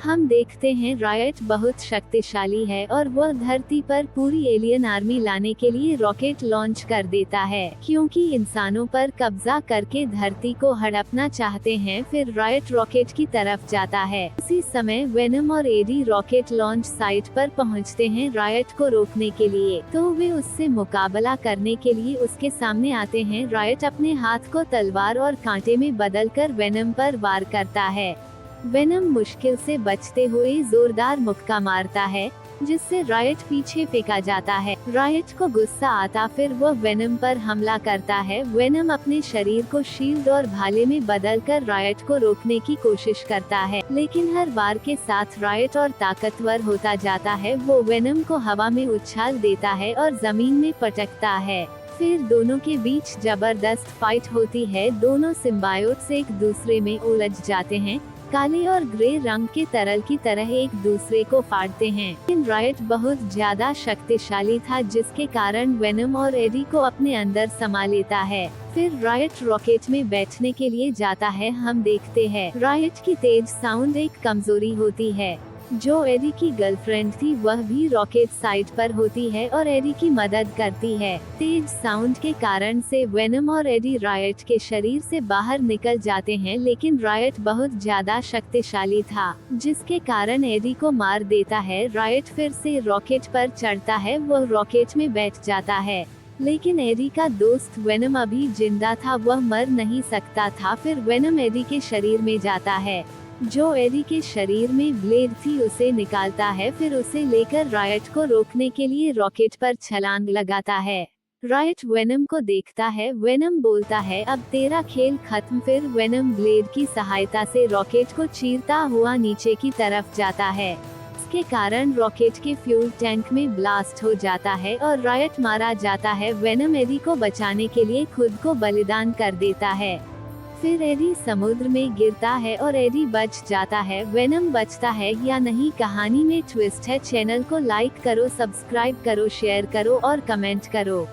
हम देखते हैं रायट बहुत शक्तिशाली है और वह धरती पर पूरी एलियन आर्मी लाने के लिए रॉकेट लॉन्च कर देता है, क्योंकि इंसानों पर कब्जा करके धरती को हड़पना चाहते हैं। फिर रायट रॉकेट की तरफ जाता है। उसी समय वेनम और एडी रॉकेट लॉन्च साइट पर पहुंचते हैं रायट को रोकने के लिए, तो वे उससे मुकाबला करने के लिए उसके सामने आते हैं। रायट अपने हाथ को तलवार और कांटे में बदलकर वेनम पर वार करता है। वेनम मुश्किल से बचते हुए जोरदार मुक्का मारता है, जिससे रायट पीछे फेंका जाता है। रायट को गुस्सा आता, फिर वह वेनम पर हमला करता है। वेनम अपने शरीर को शील्ड और भाले में बदलकर रायट को रोकने की कोशिश करता है, लेकिन हर बार के साथ रायट और ताकतवर होता जाता है। वो वेनम को हवा में उछाल देता है और जमीन में पटकता है। फिर दोनों के बीच जबरदस्त फाइट होती है। दोनों सिम्बायोट्स एक दूसरे में उलझ जाते हैं, काले और ग्रे रंग के तरल की तरह एक दूसरे को फाड़ते हैं। लेकिन रायट बहुत ज्यादा शक्तिशाली था, जिसके कारण वेनम और एडी को अपने अंदर समा लेता है। फिर रायट रॉकेट में बैठने के लिए जाता है। हम देखते हैं रायट की तेज साउंड एक कमजोरी होती है। जो एडी की गर्लफ्रेंड थी वह भी रॉकेट साइट पर होती है और एडी की मदद करती है। तेज साउंड के कारण से वेनम और एडी रायट के शरीर से बाहर निकल जाते हैं, लेकिन रायट बहुत ज्यादा शक्तिशाली था, जिसके कारण एडी को मार देता है। रायट फिर से रॉकेट पर चढ़ता है, वह रॉकेट में बैठ जाता है, लेकिन एडी का दोस्त वेनम अभी जिंदा था, वह मर नहीं सकता था। फिर वेनम एडी के शरीर में जाता है, जो एडी के शरीर में ब्लेड थी उसे निकालता है। फिर उसे लेकर रायट को रोकने के लिए रॉकेट पर छलांग लगाता है। रायट वेनम को देखता है। वेनम बोलता है, अब तेरा खेल खत्म। फिर वेनम ब्लेड की सहायता से रॉकेट को चीरता हुआ नीचे की तरफ जाता है। इसके कारण रॉकेट के फ्यूल टैंक में ब्लास्ट हो जाता है और रायट मारा जाता है। वेनम एडी को बचाने के लिए खुद को बलिदान कर देता है। फिर एडी समुद्र में गिरता है और एडी बच जाता है। वेनम बचता है या नहीं, कहानी में ट्विस्ट है। चैनल को लाइक करो, सब्सक्राइब करो, शेयर करो और कमेंट करो।